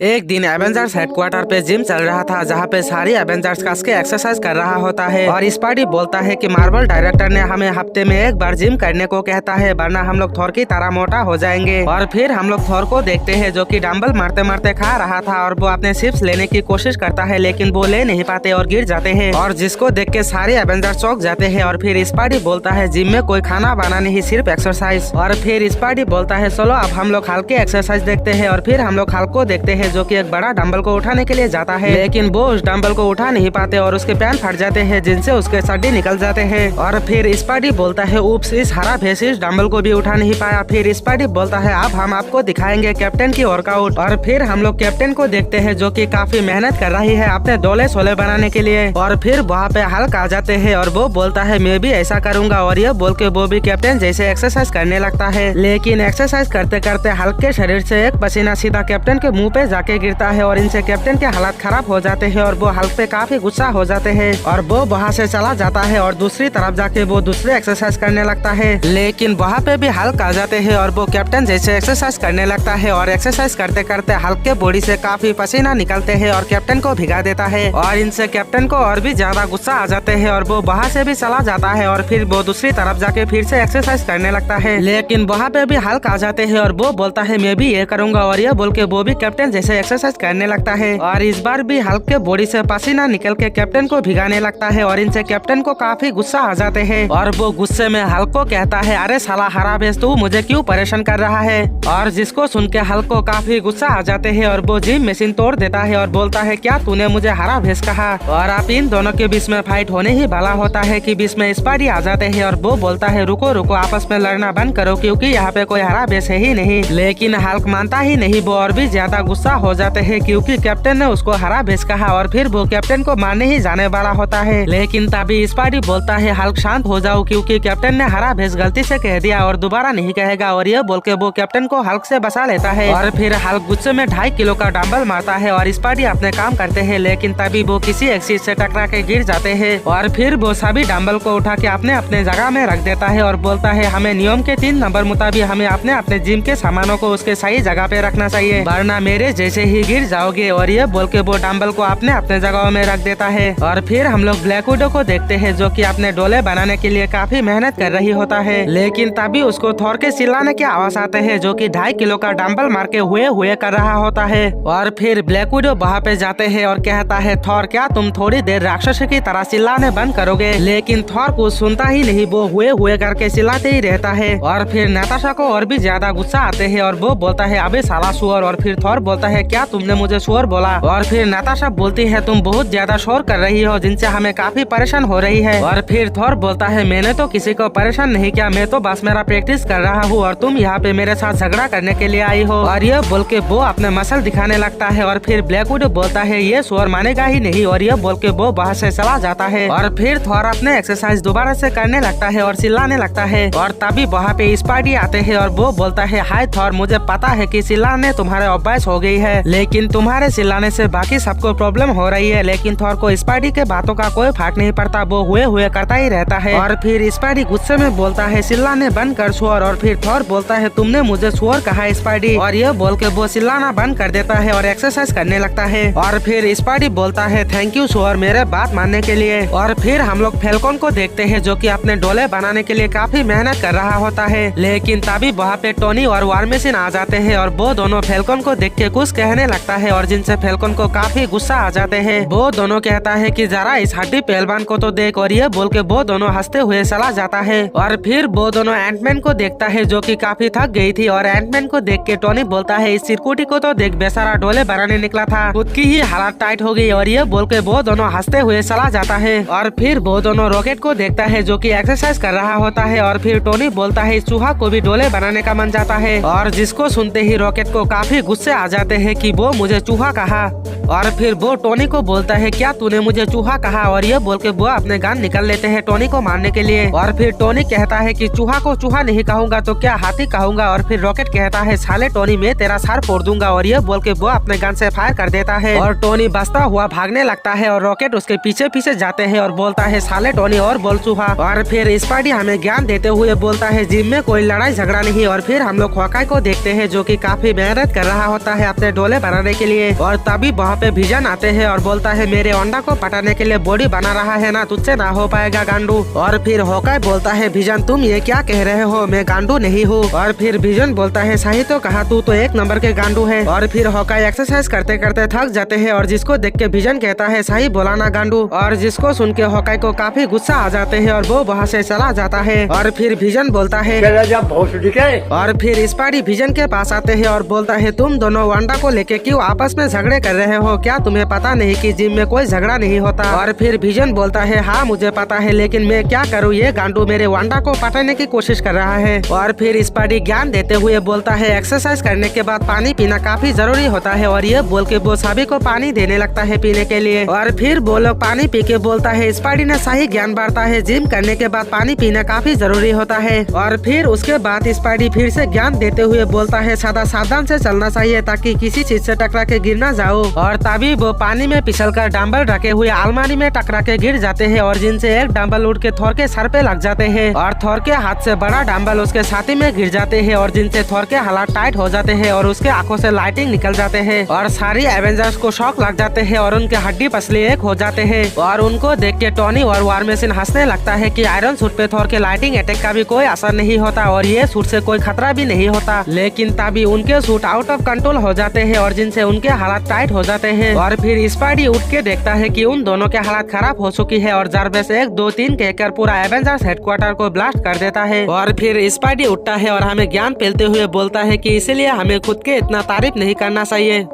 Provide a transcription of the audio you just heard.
एक दिन Avengers headquarter पे जिम चल रहा था, जहाँ पे सारी एवेंजर्स कस के एक्सरसाइज कर रहा होता है। और स्पाइडी बोलता है कि मार्वल डायरेक्टर ने हमें हफ्ते में एक बार जिम करने को कहता है, वरना हम लोग थॉर की तरह मोटा हो जाएंगे। और फिर हम लोग थॉर को देखते हैं जो कि डंबल मारते मारते खा रहा था और वो अपने चिप्स लेने की कोशिश करता है, लेकिन वो ले नहीं पाते और गिर जाते हैं। और जिसको देख के सारे एवेंजर्स चौंक जाते हैं। और फिर स्पाइडी बोलता है जिम में कोई खाना बनाना नहीं, सिर्फ एक्सरसाइज। और फिर स्पाइडी बोलता है चलो अब हम लोग हल्के एक्सरसाइज देखते हैं। और फिर हम लोग हल्क को देखते हैं जो कि एक बड़ा डंबल को उठाने के लिए जाता है, लेकिन वो उस डंबल को उठा नहीं पाते और उसके पैर फट जाते हैं, जिनसे उसके सड्डे निकल जाते हैं। और फिर स्पाइडी बोलता है उप्स, इस हरा भैंस इस डंबल को भी उठा नहीं पाया। फिर स्पाइडी बोलता है अब हम आपको दिखाएंगे कैप्टन की वर्कआउट। और फिर हम लोग कैप्टन को देखते हैं जो कि काफी मेहनत कर रही है अपने डोले सोले बनाने के लिए। और फिर वहाँ पे हल्क आ जाते हैं और वो बोलता है मैं भी ऐसा करूंगा। और ये बोल के वो भी कैप्टन जैसे एक्सरसाइज करने लगता है, लेकिन एक्सरसाइज करते करते हल्क के शरीर से एक पसीना सीधा कैप्टन के मुंह पे जाके गिरता है और इनसे कैप्टन के हालात खराब हो जाते हैं। और वो हल्क पे काफी गुस्सा हो जाते हैं और वो वहाँ से चला जाता है और दूसरी तरफ जाके वो दूसरे एक्सरसाइज करने लगता है। लेकिन वहाँ पे भी हल्क आ जाते हैं और वो कैप्टन जैसे एक्सरसाइज करने लगता है। और एक्सरसाइज करते करते हल्क के बॉडी से काफी पसीना निकलते हैं और कैप्टन को भिगा देता है। और इनसे कैप्टन को और भी ज्यादा गुस्सा आ जाते हैं और वो वहाँ से भी चला जाता है। और फिर वो दूसरी तरफ जाके फिर से एक्सरसाइज करने लगता है, लेकिन वहाँ पे भी हल्क आ जाते हैं और वो बोलता है मैं भी ये करूंगा। और ये बोल के वो भी कैप्टन जैसे एक्सरसाइज करने लगता है। और इस बार भी हल्क के बॉडी से पसीना निकल के कैप्टन को भिगाने लगता है और इनसे कैप्टन को काफी गुस्सा आ जाते हैं। और वो गुस्से में हल्क को कहता है अरे साला हरा भैंस, तू मुझे क्यों परेशान कर रहा है। और जिसको सुन के हल्क को काफी गुस्सा आ जाते हैं और वो जिम मशीन तोड़ देता है और बोलता है क्या तूने मुझे हरा भैंस कहा। और आप इन दोनों के बीच में फाइट होने ही वाला होता है कि बीच में स्पाइडी आ जाते हैं और वो बोलता है रुको रुको, आपस में लड़ना बंद करो क्योंकि यहाँ पे कोई हरा भैंस है ही नहीं। लेकिन हल्क मानता ही नहीं, वो और भी ज्यादा गुस्सा हो जाते हैं क्योंकि कैप्टन ने उसको हरा भैंस कहा। और फिर वो कैप्टन को मारने ही जाने वाला होता है, लेकिन तभी स्पाइडी बोलता है हल्क शांत हो जाओ क्योंकि कैप्टन ने हरा भैंस गलती से कह दिया और दोबारा नहीं कहेगा। और ये बोल के वो कैप्टन को हल्क से बचा लेता है। और फिर हल्क गुस्से में 2.5 किलो का डंबल मारता है और स्पाइडी अपने काम करते हैं, लेकिन तभी वो किसी एक चीज से टकरा के गिर जाते हैं। और फिर वो सभी डंबल को उठा के अपने अपने जगह में रख देता है और बोलता है हमें नियम के 3 नंबर मुताबिक हमें अपने अपने जिम के सामानों को उसके सही जगह पे रखना चाहिए, वरना मेरे जैसे ही गिर जाओगे। और ये बोल के वो डंबल को अपने अपने जगहों में रख देता है। और फिर हम लोग ब्लैक विडो को देखते हैं जो कि अपने डोले बनाने के लिए काफी मेहनत कर रही होता है, लेकिन तभी उसको थॉर के चिल्लाने की आवाज आते हैं जो कि 2.5 किलो का डंबल मार के हुए कर रहा होता है। और फिर ब्लैक विडो वहाँ पे जाते हैं और कहता है थॉर क्या तुम थोड़ी देर राक्षस की तरह चिल्लाने बंद करोगे। लेकिन थॉर को सुनता ही नहीं, वो हुए करके चिल्लाते ही रहता है। और फिर नताशा को और भी ज्यादा गुस्सा आते हैं और वो बोलता है अबे साला सुअर। और फिर थॉर बोलता है क्या तुमने मुझे सुअर बोला। और फिर नताशा बोलती है तुम बहुत ज्यादा शोर कर रही हो जिनसे हमें काफी परेशान हो रही है। और फिर थॉर बोलता है मैंने तो किसी को परेशान नहीं किया, मैं तो बस मेरा प्रैक्टिस कर रहा हूँ और तुम यहाँ पे मेरे साथ झगड़ा करने के लिए आई हो। और ये बोल के वो अपने मसल दिखाने लगता है। और फिर ब्लैक विडो बोलता है ये सुअर मानेगा ही नहीं। और ये बोल के वो वहाँ से चला जाता है। और फिर थॉर अपने एक्सरसाइज दोबारा से करने लगता है और चिल्लाने लगता है। और तभी वहाँ पे स्पाइडी आते हैं और वो बोलता है हाय थॉर, मुझे पता है कि चिल्लाने तुम्हारे अभ्यास हो गई है, लेकिन तुम्हारे चिल्लाने से बाकी सबको प्रॉब्लम हो रही है। लेकिन थॉर को स्पाइडी के बातों का कोई फर्क नहीं पड़ता, वो हुए करता ही रहता है। और फिर स्पाइडी गुस्से में बोलता है चिल्लाने बंद कर सुअर। और फिर थॉर बोलता है तुमने मुझे सुअर कहा स्पाइडी। और ये बोल के वो चिल्लाना बंद कर देता है और एक्सरसाइज करने लगता है। और फिर स्पाइडी बोलता है थैंक यू सुअर मेरे बात मानने के लिए। और फिर हम लोग फैल्कन को देखते हैं जो कि अपने डोले बनाने के लिए काफी मेहनत कर रहा होता है, लेकिन तभी वहाँ पे टोनी और वार मशीन आ जाते हैं और वो दोनों फैल्कन को देख के कुछ कहने लगता है और जिनसे फैल्कन को काफी गुस्सा आ जाते हैं। वो दोनों कहता है कि जरा इस हड्डी पहलवान को तो देख। और ये बोल के वो दोनों हंसते हुए चला जाता है। और फिर वो दोनों एंटमैन को देखता है जो कि काफी थक गई थी। और एंटमैन को देख के टोनी बोलता है इस चिरकुटी को तो देख, बेचारा डोले बनाने निकला था, खुद की ही हालत टाइट हो गई। और ये बोल के वो दोनों हंसते हुए चला जाता है। और फिर वो दोनों रॉकेट को देखता है जो कि एक्सरसाइज कर रहा होता है। और फिर टोनी बोलता है इस चूहा को भी डोले बनाने का मन जाता है। और जिसको सुनते ही रॉकेट को काफी गुस्से आ जाते हैं कि वो मुझे चूहा कहा। और फिर वो टोनी को बोलता है क्या तूने मुझे चूहा कहा, और ये बोल के वो अपने गन निकल लेते हैं टोनी को मारने के लिए। और फिर टोनी कहता है कि चूहा को चूहा नहीं कहूंगा तो क्या हाथी कहूंगा। और फिर रॉकेट कहता है साले टोनी मैं तेरा सर फोड़ दूंगा, और ये बोल के वो अपने गन से फायर कर देता है और टोनी बचता हुआ भागने लगता है और रॉकेट उसके पीछे पीछे जाते हैं और बोलता है साले टोनी और बोल चूहा। और फिर स्पाइडी हमें ज्ञान देते हुए बोलता है जिम में कोई लड़ाई झगड़ा नहीं। और फिर हम लोग हॉकाई को देखते हैं जो कि काफी मेहनत कर रहा होता है अपने डोले बनाने के लिए। और तभी वहाँ पे विजन आते हैं और बोलता है मेरे अंडा को पटाने के लिए बॉडी बना रहा है ना, तुझसे ना हो पाएगा गांडू। और फिर हॉकाई बोलता है विजन तुम ये क्या कह रहे हो, मैं गांडू नहीं हूँ। और फिर विजन बोलता है सही तो कहा, तू तो एक नंबर के गांडू है। और फिर हॉकाई एक्सरसाइज करते करते थक जाते हैं और जिसको देख के विजन कहता है सही बोला ना गांडू। और जिसको सुन के हॉकाई को काफी गुस्सा आ जाते हैं और वो वहाँ से चला जाता है। और फिर विजन बोलता है और फिर स्पाइडी विजन के पास आते हैं और बोलता है तुम दोनों वांडा को लेके क्यों आपस में झगड़े कर रहे हो, क्या तुम्हें पता नहीं कि जिम में कोई झगड़ा नहीं होता। और फिर विजन बोलता है हाँ मुझे पता है लेकिन मैं क्या करूँ, ये गांडू मेरे वांडा को पटाने की कोशिश कर रहा है। और फिर स्पाइडी ज्ञान देते हुए बोलता है एक्सरसाइज करने के बाद पानी पीना काफी जरूरी होता है। और ये बोल के वो सभी को पानी देने लगता है पीने के लिए। और फिर वो लोग पानी पी के बोलता है स्पाइडी ने सही ज्ञान बांटा है, जिम करने के बाद पानी पीना काफी जरूरी होता है। और फिर उसके बाद स्पाइडी फिर से ज्ञान देते हुए बोलता है सदा सावधान से चलना चाहिए ताकि किसी चीज से टकरा के गिर ना जाओ। और तभी वो पानी में फिसलकर डंबल रखे हुए अलमारी में टकरा के गिर जाते हैं और जिनसे एक डंबल उड़ के थोर के सर पे लग जाते हैं और थोर के हाथ से बड़ा डंबल उसके छाती में गिर जाते हैं और जिनसे थोर के हालात टाइट हो जाते हैं और उसके आंखों से लाइटिंग निकल जाते हैं और सारी एवेंजर्स को शॉक लग जाते हैं और उनके हड्डी पसली एक हो जाते हैं। और उनको देख के टोनी और वार मशीन हंसने लगता है कि आयरन सूट पे थोर के लाइटिंग अटैक का भी कोई असर नहीं होता और ये सूट से कोई खतरा भी नहीं होता। लेकिन तभी उनके सूट आउट ऑफ कंट्रोल हो जाते हैं और जिनसे उनके हालात टाइट हो जाते हैं। और फिर स्पाइडी उठ के देखता है कि उन दोनों के हालात खराब हो चुकी है और जार्विस 1 2 3 कहकर पूरा एवेंजर्स हेडक्वार्टर को ब्लास्ट कर देता है। और फिर स्पाइडी उठता है और हमें ज्ञान फैलते हुए बोलता है कि इसीलिए हमें खुद के इतना तारीफ नहीं करना चाहिए।